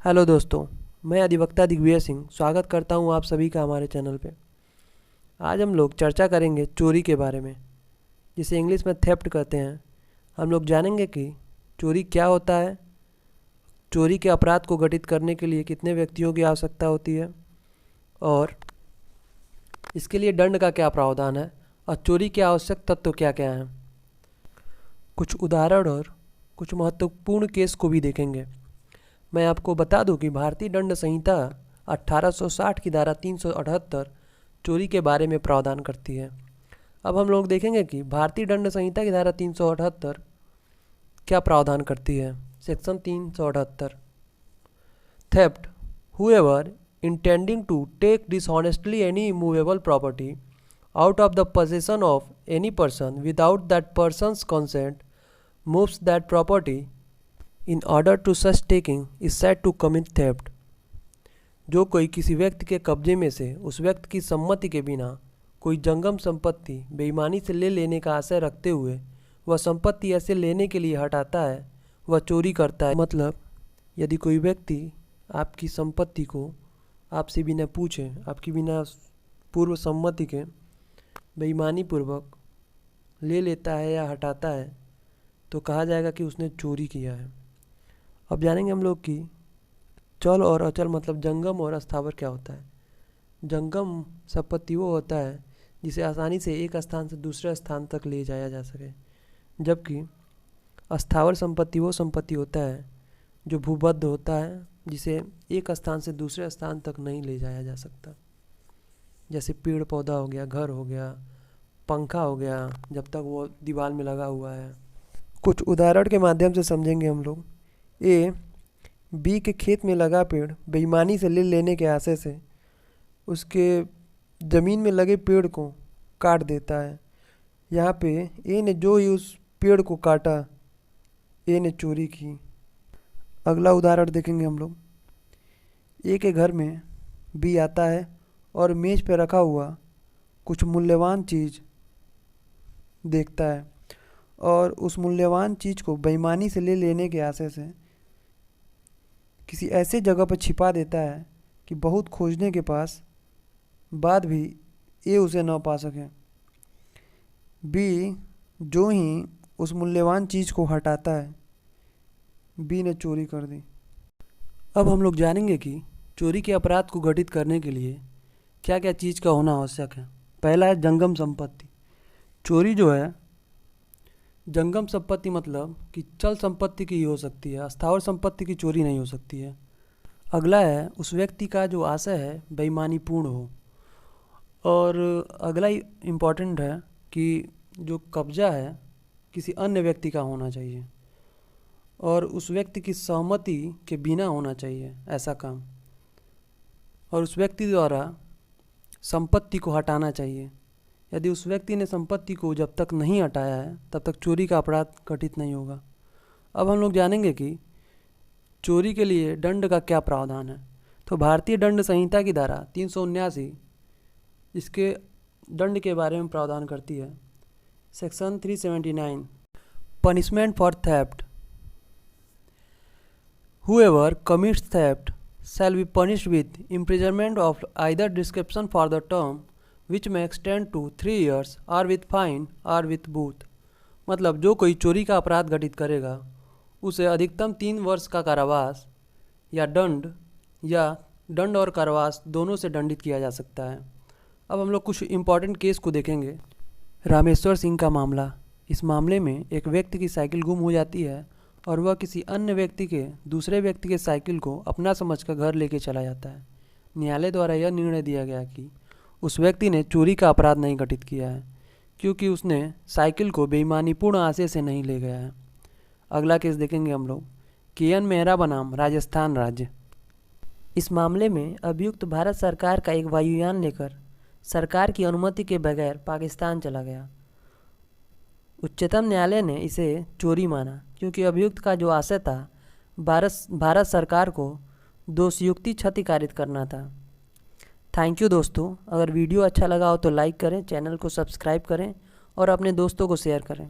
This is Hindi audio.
हेलो दोस्तों, मैं अधिवक्ता दिग्विजय सिंह स्वागत करता हूं आप सभी का हमारे चैनल पे। आज हम लोग चर्चा करेंगे चोरी के बारे में, जिसे इंग्लिश में थेफ्ट कहते हैं। हम लोग जानेंगे कि चोरी क्या होता है, चोरी के अपराध को घटित करने के लिए कितने व्यक्तियों की आवश्यकता होती है और इसके लिए दंड का क्या प्रावधान है और चोरी के आवश्यक तत्व क्या क्या हैं। कुछ उदाहरण और कुछ महत्वपूर्ण केस को भी देखेंगे। मैं आपको बता दूं कि भारतीय दंड संहिता 1860 की धारा 378 चोरी के बारे में प्रावधान करती है। अब हम लोग देखेंगे कि भारतीय दंड संहिता की धारा 378 क्या प्रावधान करती है। Section 378, theft, whoever intending to take dishonestly any movable property out of the possession of any person without that person's consent moves that property in order to such taking is said to commit theft। जो कोई किसी व्यक्ति के कब्जे में से उस व्यक्ति की सम्मति के बिना कोई जंगम संपत्ति बेईमानी से ले लेने का आशय रखते हुए वह संपत्ति ऐसे लेने के लिए हटाता है, वह चोरी करता है। मतलब यदि कोई व्यक्ति आपकी संपत्ति को आपसे बिना पूछे, आपकी बिना पूर्व सम्मति के बेईमानी पूर्वक ले लेता है या हटाता है, तो कहा जाएगा कि उसने चोरी किया है। अब जानेंगे हम लोग कि चल और अचल मतलब जंगम और अस्थावर क्या होता है। जंगम संपत्ति वो होता है जिसे आसानी से एक स्थान से दूसरे स्थान तक ले जाया जा सके, जबकि अस्थावर संपत्ति वो संपत्ति होता है जो भूबद्ध होता है, जिसे एक स्थान से दूसरे स्थान तक नहीं ले जाया जा सकता। जैसे पेड़ पौधा हो गया, घर हो गया, पंखा हो गया, जब तक वो दीवार में लगा हुआ है। कुछ उदाहरण के माध्यम से समझेंगे हम लोग। ए बी के खेत में लगा पेड़ बेईमानी से ले लेने के आशय से उसके ज़मीन में लगे पेड़ को काट देता है। यहाँ पे ए ने जो ही उस पेड़ को काटा, ए ने चोरी की। अगला उदाहरण देखेंगे हम लोग। ए के घर में बी आता है और मेज पे रखा हुआ कुछ मूल्यवान चीज़ देखता है और उस मूल्यवान चीज़ को बेईमानी से ले लेने के आशय से किसी ऐसे जगह पर छिपा देता है कि बहुत खोजने के बाद भी ए उसे न पा सके। बी जो ही उस मूल्यवान चीज़ को हटाता है, बी ने चोरी कर दी। अब हम लोग जानेंगे कि चोरी के अपराध को घटित करने के लिए क्या क्या चीज़ का होना आवश्यक है। पहला है जंगम संपत्ति। चोरी जो है जंगम संपत्ति मतलब कि चल संपत्ति की ही हो सकती है, अस्थावर संपत्ति की चोरी नहीं हो सकती है। अगला है उस व्यक्ति का जो आशय है बेईमानी पूर्ण हो। और अगला ही इम्पॉर्टेंट है कि जो कब्जा है किसी अन्य व्यक्ति का होना चाहिए और उस व्यक्ति की सहमति के बिना होना चाहिए ऐसा काम, और उस व्यक्ति द्वारा संपत्ति को हटाना चाहिए। यदि उस व्यक्ति ने संपत्ति को जब तक नहीं हटाया है तब तक चोरी का अपराध घटित नहीं होगा। अब हम लोग जानेंगे कि चोरी के लिए दंड का क्या प्रावधान है। तो भारतीय दंड संहिता की धारा 379 इसके दंड के बारे में प्रावधान करती है। Section 379, punishment for theft, whoever commits theft shall be punished with imprisonment of either description for the term which may extend to 3 years or with fine or with both। मतलब जो कोई चोरी का अपराध घटित करेगा उसे अधिकतम 3 वर्ष का कारावास या दंड और कारावास दोनों से दंडित किया जा सकता है। अब हम लोग कुछ इम्पॉर्टेंट केस को देखेंगे। रामेश्वर सिंह का मामला। इस मामले में एक व्यक्ति की साइकिल गुम हो जाती है और वह किसी अन्य व्यक्ति के दूसरे व्यक्ति के साइकिल को अपना समझकर घर लेके चला जाता है। न्यायालय द्वारा यह निर्णय दिया गया कि उस व्यक्ति ने चोरी का अपराध नहीं घटित किया है, क्योंकि उसने साइकिल को बेईमानीपूर्ण आशय से नहीं ले गया है। अगला केस देखेंगे हम लोग। केएन मेहरा बनाम राजस्थान राज्य। इस मामले में अभियुक्त भारत सरकार का एक वायुयान लेकर सरकार की अनुमति के बगैर पाकिस्तान चला गया। उच्चतम न्यायालय ने इसे चोरी माना, क्योंकि अभियुक्त का जो आशय था भारत सरकार को दोषयुक्ति क्षति कारित करना था। थैंक यू दोस्तों। अगर वीडियो अच्छा लगा हो तो लाइक करें, चैनल को सब्सक्राइब करें और अपने दोस्तों को शेयर करें।